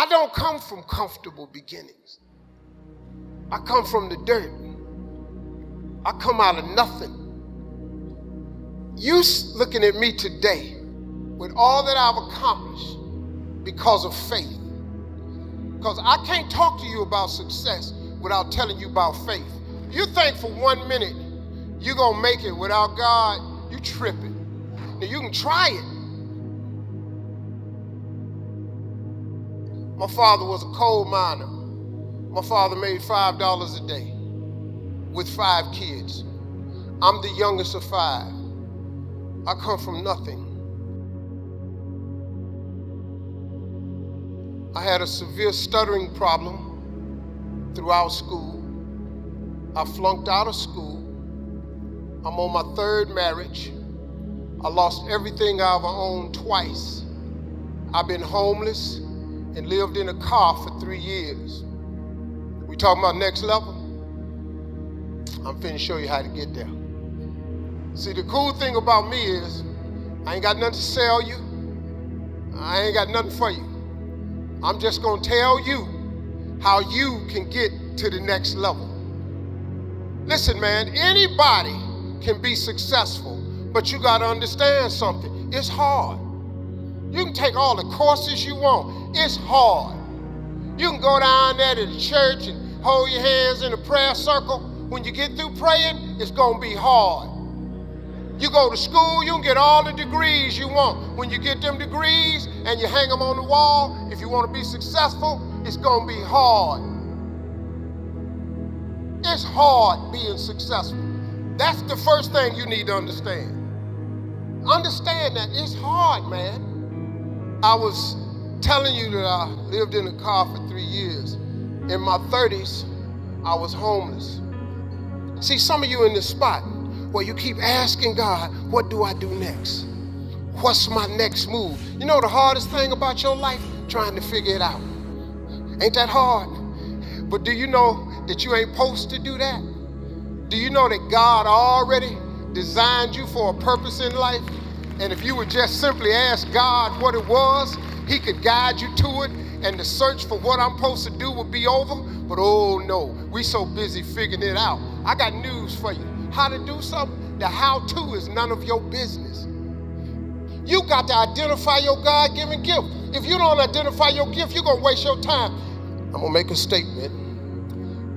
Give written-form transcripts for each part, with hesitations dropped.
I don't come from comfortable beginnings. I come from the dirt. I come out of nothing. You looking at me today with all that I've accomplished because of faith. Because I can't talk to you about success without telling you about faith. You think for 1 minute you're going to make it without God, you tripping. Now you can try it. My father was a coal miner. My father made $5 a day with 5 kids. I'm the youngest of 5. I come from nothing. I had a severe stuttering problem throughout school. I flunked out of school. I'm on my 3rd marriage. I lost everything I ever owned twice. I've been homeless and lived in a car for 3 years. We talking about next level? I'm finna show you how to get there. See, the cool thing about me is I ain't got nothing to sell you. I ain't got nothing for you. I'm just gonna tell you how you can get to the next level. Listen, man, anybody can be successful, but you gotta understand something. It's hard. You can take all the courses you want. It's hard. You can go down there to the church and hold your hands in a prayer circle. When you get through praying, it's gonna be hard. You go to school, you can get all the degrees you want. When you get them degrees and you hang them on the wall, if you want to be successful, it's going to be hard. It's hard being successful. That's the first thing you need to understand. Understand that it's hard, man. I was telling you that I lived in a car for 3 years. In my 30s, I was homeless. See, some of you in this spot, where you keep asking God, what do I do next? What's my next move? You know the hardest thing about your life? Trying to figure it out. Ain't that hard? But do you know that you ain't supposed to do that? Do you know that God already designed you for a purpose in life? And if you would just simply ask God what it was, he could guide you to it, and the search for what I'm supposed to do would be over. But oh no, we so busy figuring it out. I got news for you. How to do something, the how-to is none of your business. You got to identify your God-given gift. If you don't identify your gift, you're going to waste your time. I'm going to make a statement.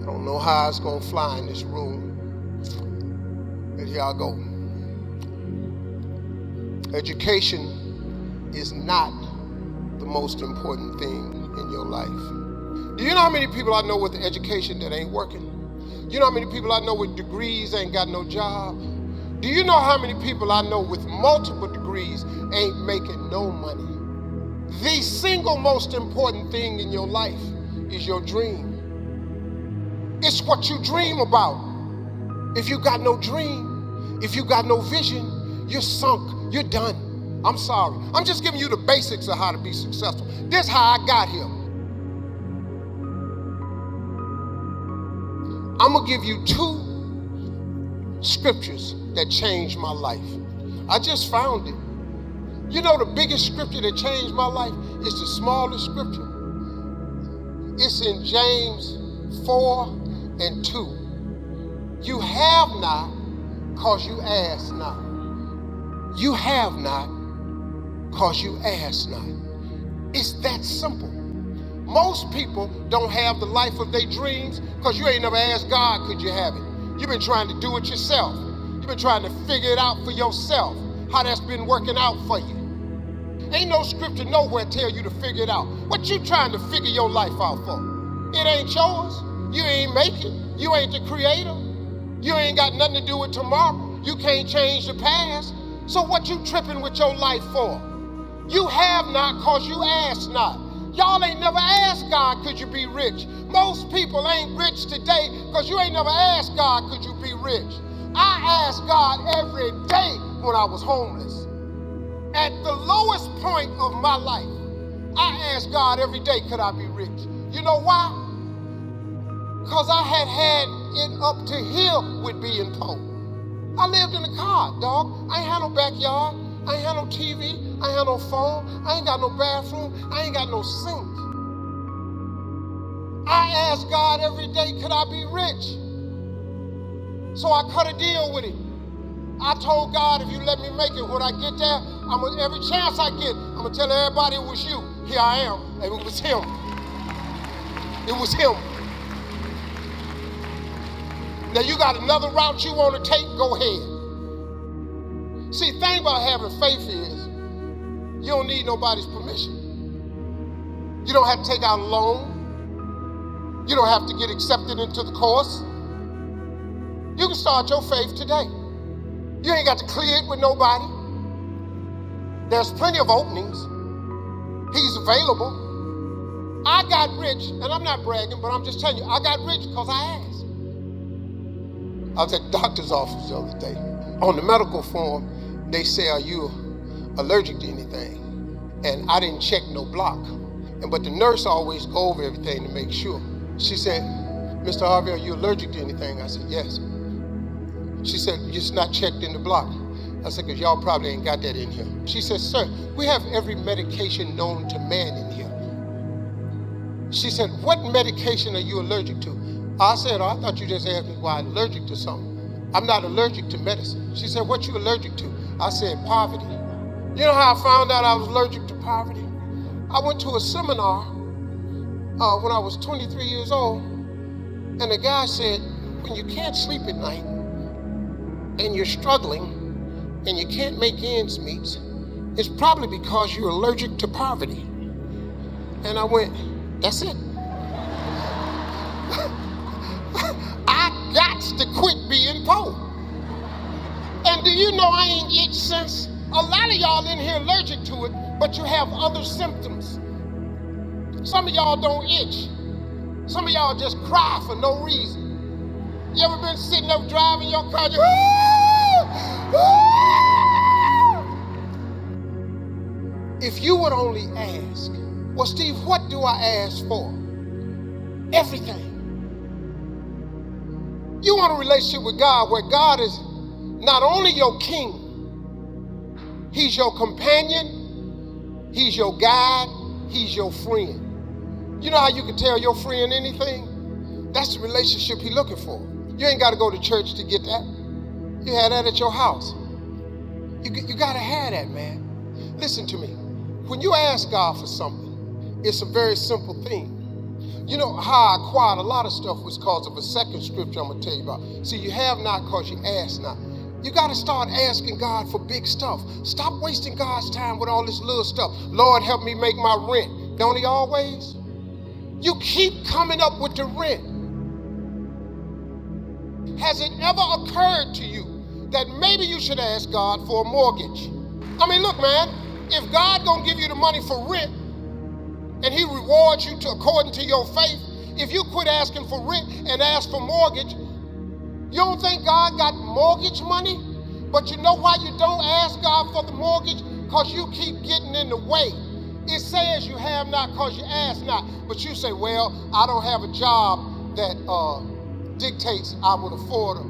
I don't know how it's going to fly in this room, but here I go. Education is not the most important thing in your life. Do you know how many people I know with the education that ain't working? You know how many people I know with degrees ain't got no job? Do you know how many people I know with multiple degrees ain't making no money? The single most important thing in your life is your dream. It's what you dream about. If you got no dream, if you got no vision, you're sunk, you're done. I'm sorry. I'm just giving you the basics of how to be successful. This is how I got here. I'm going to give you 2 scriptures that changed my life. I just found it. You know the biggest scripture that changed my life is the smallest scripture. It's in James 4:2. You have not because you ask not. You have not because you ask not. It's that simple. Most people don't have the life of their dreams because you ain't never asked God, could you have it? You've been trying to do it yourself. You've been trying to figure it out for yourself, how that's been working out for you. Ain't no scripture nowhere tell you to figure it out. What you trying to figure your life out for? It ain't yours. You ain't make it. You ain't the creator. You ain't got nothing to do with tomorrow. You can't change the past. So what you tripping with your life for? You have not because you ask not. Y'all ain't never asked God, could you be rich? Most people ain't rich today because you ain't never asked God, could you be rich? I asked God every day when I was homeless. At the lowest point of my life, I asked God every day, could I be rich? You know why? Because I had it up to here with being poor. I lived in a car, dog. I ain't had no backyard. I ain't had no TV. I ain't had no phone. I ain't got no bathroom. I ain't got no sink. I asked God every day, could I be rich? So I cut a deal with him. I told God, if you let me make it, when I get there, every chance I get, I'm going to tell everybody it was you. Here I am. And it was him. It was him. Now you got another route you want to take, go ahead. See, the thing about having faith is you don't need nobody's permission. You don't have to take out a loan. You don't have to get accepted into the course. You can start your faith today. You ain't got to clear it with nobody. There's plenty of openings. He's available. I got rich, and I'm not bragging, but I'm just telling you, I got rich because I asked. I was at the doctor's office the other day. On the medical form, they say, are you allergic to anything? And I didn't check no block. But the nurse always go over everything to make sure. She said, Mr. Harvey, are you allergic to anything? I said, yes. She said, it's not checked in the block. I said, because y'all probably ain't got that in here. She said, sir, we have every medication known to man in here. She said, what medication are you allergic to? I said, I thought you just asked me why I'm allergic to something. I'm not allergic to medicine. She said, what you allergic to? I said, poverty. You know how I found out I was allergic to poverty? I went to a seminar when I was 23 years old, and the guy said, when you can't sleep at night, and you're struggling, and you can't make ends meet, it's probably because you're allergic to poverty. And I went, that's it. I got to quit being poor. And do you know I ain't itch since? A lot of y'all in here allergic to it, but you have other symptoms. Some of y'all don't itch. Some of y'all just cry for no reason. You ever been sitting up driving your car, just, if you would only ask, well, Steve, what do I ask for? Everything. You want a relationship with God where God is not only your king, he's your companion, he's your guide, he's your friend. You know how you can tell your friend anything? That's the relationship he's looking for. You ain't got to go to church to get that. You have that at your house. You got to have that, man. Listen to me. When you ask God for something, it's a very simple thing. You know how I acquired a lot of stuff was because of a second scripture I'm going to tell you about. See, you have not because you ask not. You got to start asking God for big stuff. Stop wasting God's time with all this little stuff. Lord, help me make my rent. Don't he always? You keep coming up with the rent. Has it ever occurred to you that maybe you should ask God for a mortgage? I mean, look, man, if God gonna give you the money for rent and he rewards you according to your faith, if you quit asking for rent and ask for mortgage, you don't think God got mortgage money? But you know why you don't ask God for the mortgage? Because you keep getting in the way. It says you have not because you ask not. But you say, well, I don't have a job that dictates I would afford a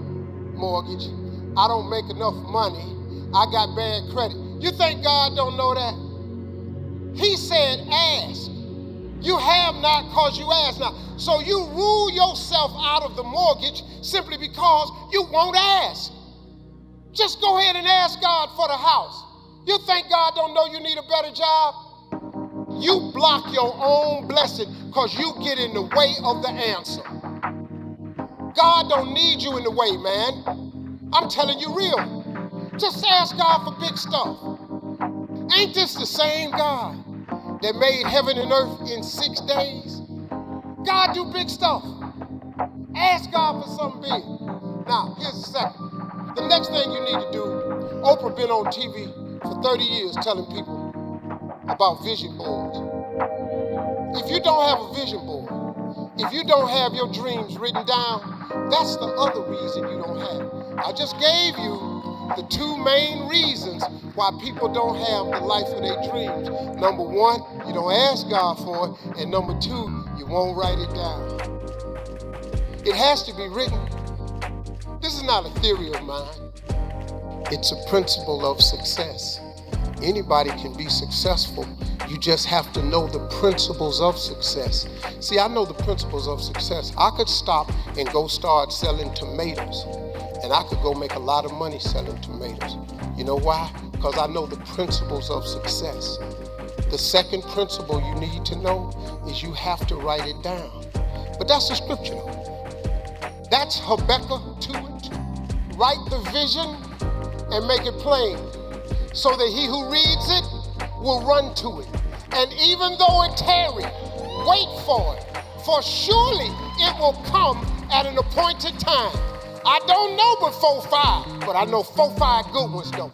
mortgage. I don't make enough money. I got bad credit. You think God don't know that? He said ask. You have not because you ask not. So you rule yourself out of the mortgage simply because you won't ask. Just go ahead and ask God for the house. You think God don't know you need a better job? You block your own blessing because you get in the way of the answer. God don't need you in the way, man. I'm telling you real. Just ask God for big stuff. Ain't this the same God that made heaven and earth in 6 days? God do big stuff. Ask God for something big. Now, here's the second. The next thing you need to do, Oprah been on TV for 30 years telling people about vision boards. If you don't have a vision board, if you don't have your dreams written down, that's the other reason you don't have it. I just gave you the two main reasons why people don't have the life of their dreams. Number one, you don't ask God for it. And number two, you won't write it down. It has to be written. This is not a theory of mine. It's a principle of success. Anybody can be successful You just have to know the principles of success. See, I know the principles of success. I could stop and go start selling tomatoes, and I could go make a lot of money selling tomatoes. You know why? Because I know the principles of success. The second principle you need to know is you have to write it down. But that's the scripture. That's Habakkuk 2:2. Write the vision and make it plain, so that he who reads it will run to it. And even though it tarry, wait for it, for surely it will come at an appointed time. I don't know but 4-5, but I know 4-5 good ones though.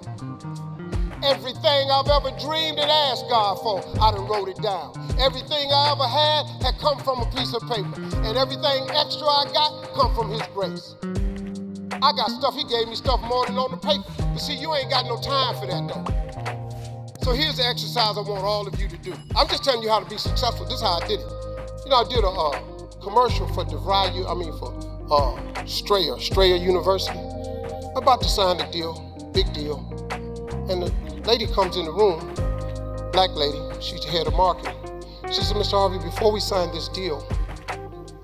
Everything I've ever dreamed and asked God for, I done wrote it down. Everything I ever had come from a piece of paper. And everything extra I got come from his grace. I got stuff, he gave me stuff more than on the paper. But see, you ain't got no time for that though. So here's the exercise I want all of you to do. I'm just telling you how to be successful. This is how I did it. You know, I did a commercial for Strayer University. I'm about to sign the deal, big deal. And the lady comes in the room, black lady, she's the head of marketing. She said, Mr. Harvey, before we sign this deal,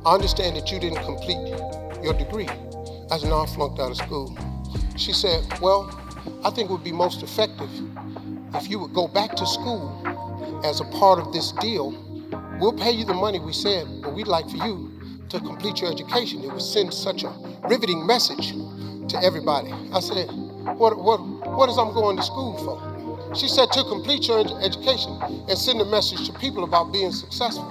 I understand that you didn't complete your degree. I said, no, I flunked out of school. She said, well, I think it would be most effective if you would go back to school as a part of this deal. We'll pay you the money we said, but we'd like for you to complete your education. It would send such a riveting message to everybody. I said, what is I'm going to school for? She said, to complete your education and send a message to people about being successful.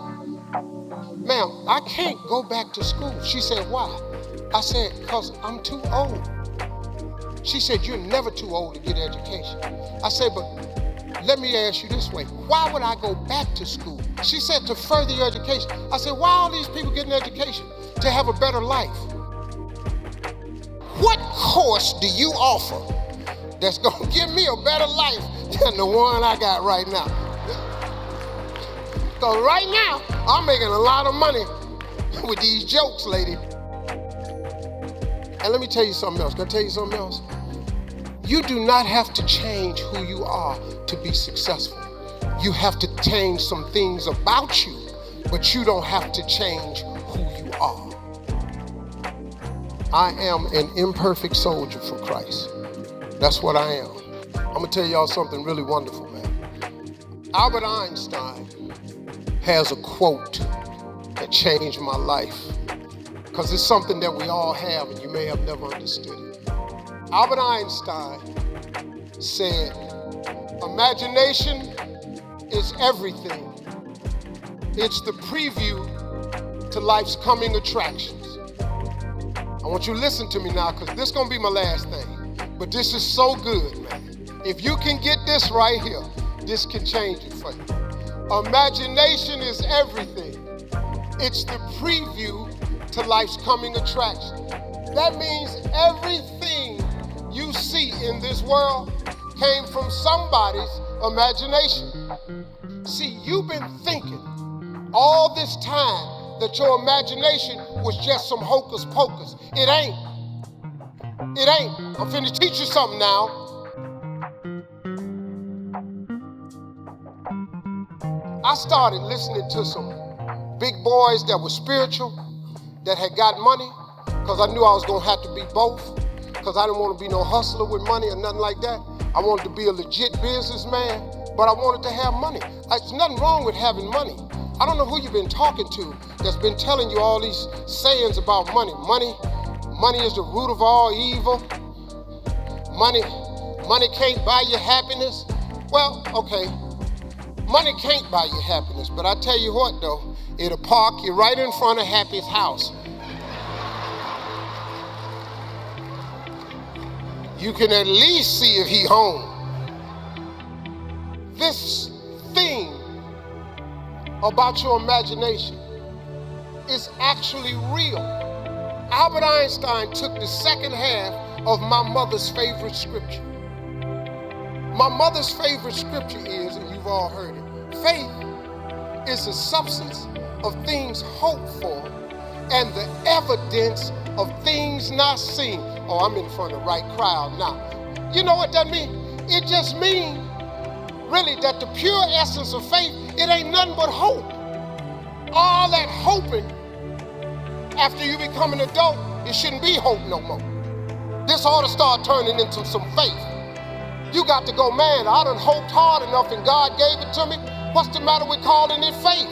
Ma'am, I can't go back to school. She said, why? I said, because I'm too old. She said, you're never too old to get an education. I said, but let me ask you this way. Why would I go back to school? She said, to further your education. I said, why are these people getting education? To have a better life. What course do you offer that's gonna give me a better life than the one I got right now? Because right now, I'm making a lot of money with these jokes, lady. And let me tell you something else. Can I tell you something else? You do not have to change who you are to be successful. You have to change some things about you, but you don't have to change who you are. I am an imperfect soldier for Christ. That's what I am. I'm gonna tell y'all something really wonderful, man. Albert Einstein has a quote that changed my life, because it's something that we all have and you may have never understood it. Albert Einstein said, imagination is everything. It's the preview to life's coming attractions. I want you to listen to me now, because this is going to be my last thing. But this is so good, man. If you can get this right here, this can change it for you. Imagination is everything. It's the preview to life's coming attraction. That means everything you see in this world came from somebody's imagination. See, you've been thinking all this time that your imagination was just some hocus pocus. It ain't. It ain't. I'm finna teach you something now. I started listening to some big boys that were spiritual, that had got money, because I knew I was gonna have to be both, because I didn't want to be no hustler with money or nothing like that. I wanted to be a legit businessman, but I wanted to have money. There's nothing wrong with having money. I don't know who you've been talking to that's been telling you all these sayings about money. Money is the root of all evil. Money can't buy you happiness. Well, okay, money can't buy you happiness, but I tell you what though, it'll park you right in front of Happy's house. You can at least see if he home. This thing about your imagination is actually real. Albert Einstein took the second half of my mother's favorite scripture. My mother's favorite scripture is, and you've all heard it, faith is the substance of things hoped for and the evidence of things not seen. Oh, I'm in front of the right crowd now. You know what that means? It just means really that the pure essence of faith, it ain't nothing but hope. All that hoping after you become an adult, it shouldn't be hope no more. This ought to start turning into some faith. You got to go, man, I done hoped hard enough and God gave it to me. What's the matter with calling it faith?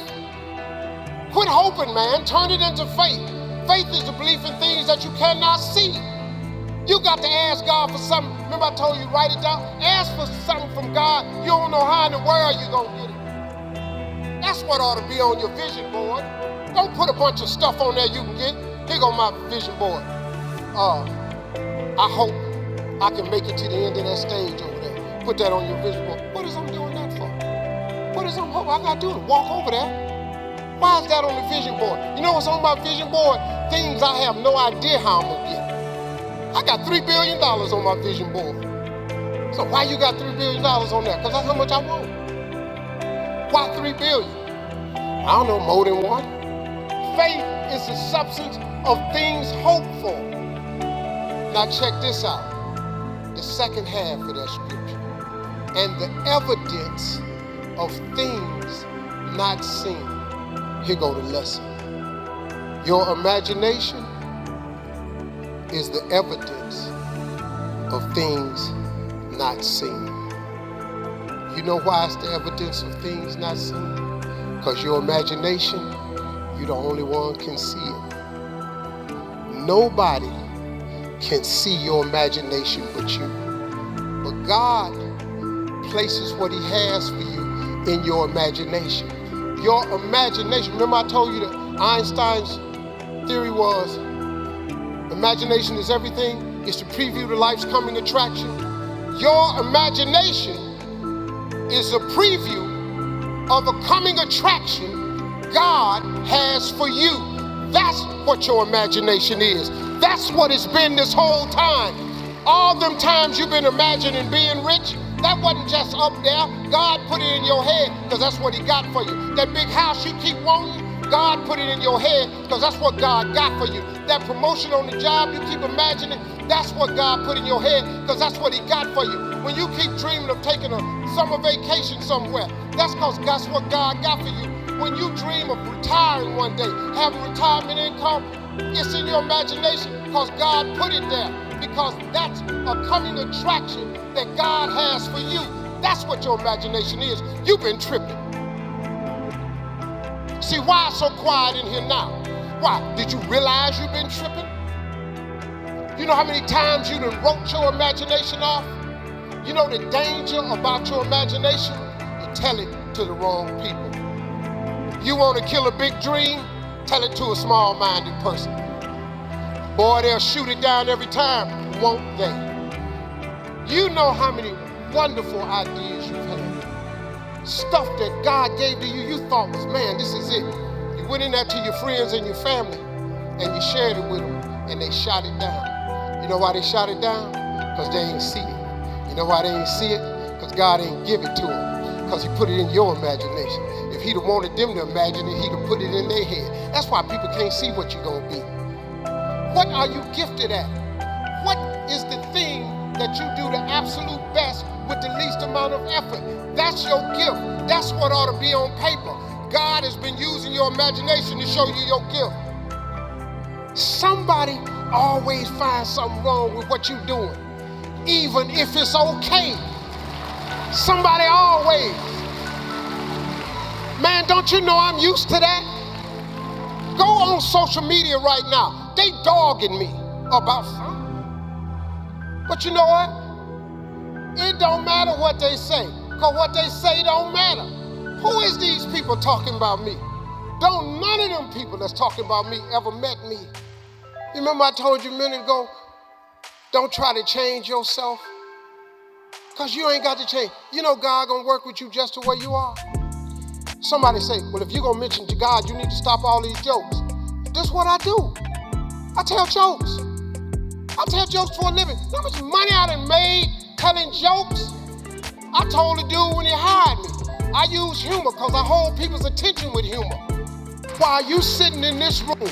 Quit hoping, man. Turn it into faith. Faith is the belief in things that you cannot see. You got to ask God for something. Remember I told you, write it down. Ask for something from God. You don't know how in the world you're going to get it. That's what ought to be on your vision board. Don't put a bunch of stuff on there you can get. Here go my vision board. I hope I can make it to the end of that stage over there. Put that on your vision board. What is I'm doing that for? What is I'm hoping? I got to do it. Walk over there. Why is that on the vision board? You know what's on my vision board? Things I have no idea how I'm going to get. I got $3 billion on my vision board. So why you got $3 billion on there? Because that's how much I want. Why $3 billion? I don't know, more than one. Faith is the substance of things hoped for. Now check this out. The second half of that scripture. And the evidence of things not seen. Here go the lesson. Your imagination is the evidence of things not seen. You know why it's the evidence of things not seen? Because your imagination, you're the only one can see it. Nobody can see your imagination but you. But God places what he has for you in your imagination. Your imagination, remember I told you that Einstein's theory was imagination is everything. It's to preview to life's coming attraction. Your imagination is a preview of a coming attraction God has for you. That's what your imagination is. That's what it's been this whole time. All them times you've been imagining being rich, that wasn't just up there. God put it in your head because that's what he got for you. That big house you keep wanting, God put it in your head because that's what God got for you. That promotion on the job you keep imagining, that's what God put in your head because that's what he got for you. When you keep dreaming of taking a summer vacation somewhere, that's because that's what God got for you. When you dream of retiring one day, having retirement income, it's in your imagination because God put it there. Because that's a coming attraction that God has for you. That's what your imagination is. You've been tripping. See, why it's so quiet in here now? Why? Did you realize you've been tripping? You know how many times you done wrote your imagination off? You know the danger about your imagination? You tell it to the wrong people. You want to kill a big dream? Tell it to a small-minded person. Boy, they'll shoot it down every time, won't they? You know how many wonderful ideas you've had. Stuff that God gave to you, you thought was, man, this is it. You went in there to your friends and your family, and you shared it with them, and they shot it down. You know why they shot it down? Because they ain't see it. You know why they ain't see it? Because God ain't give it to them. Because he put it in your imagination. If he'd have wanted them to imagine it, he'd have put it in their head. That's why people can't see what you're going to be. What are you gifted at? What is the thing that you do the absolute best with the least amount of effort? That's your gift. That's what ought to be on paper. God has been using your imagination to show you your gift. Somebody always finds something wrong with what you're doing, even if it's okay. Somebody always. Man, don't you know I'm used to that? Go on social media right now. They dogging me about something. But you know what? It don't matter what they say, because what they say don't matter. Who is these people talking about me? Don't none of them people that's talking about me ever met me. You remember I told you a minute ago, don't try to change yourself, because you ain't got to change. You know God gonna work with you just the way you are. Somebody say, well, if you're gonna mention to God, you need to stop all these jokes. That's what I do. I tell jokes. I tell jokes for a living. You know how much money I done made telling jokes? I told the dude when he hired me, I use humor because I hold people's attention with humor. While you sitting in this room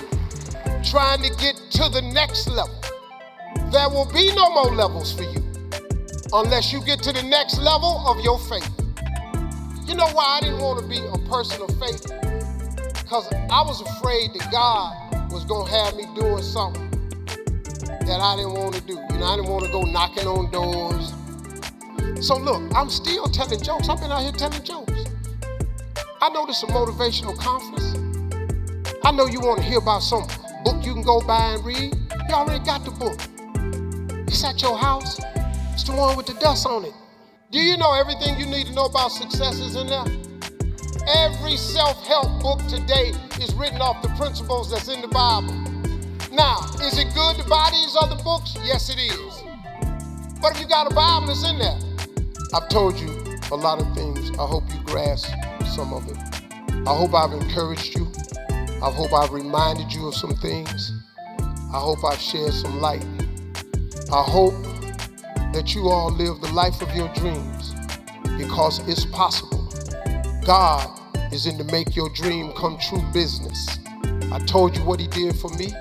trying to get to the next level, there will be no more levels for you unless you get to the next level of your faith. You know why I didn't want to be a person of faith? Because I was afraid that God was going to have me doing something that I didn't want to do. You know, I didn't want to go knocking on doors. So look, I'm still telling jokes. I've been out here telling jokes. I know this is a motivational conference. I know you want to hear about some book you can go buy and read. You already got the book. It's at your house. It's the one with the dust on it. Do you know everything you need to know about success is in there? Every self-help book today is written off the principles that's in the Bible. Now, is it good to buy these other books? Yes, it is. But if you got a Bible, it's in there. I've told you a lot of things. I hope you grasp some of it. I hope I've encouraged you. I hope I've reminded you of some things. I hope I've shared some light. I hope that you all live the life of your dreams because it's possible. God is in the make your dream come true business. I told you what he did for me.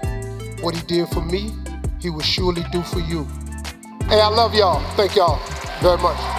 What he did for me, he will surely do for you. Hey, I love y'all. Thank y'all very much.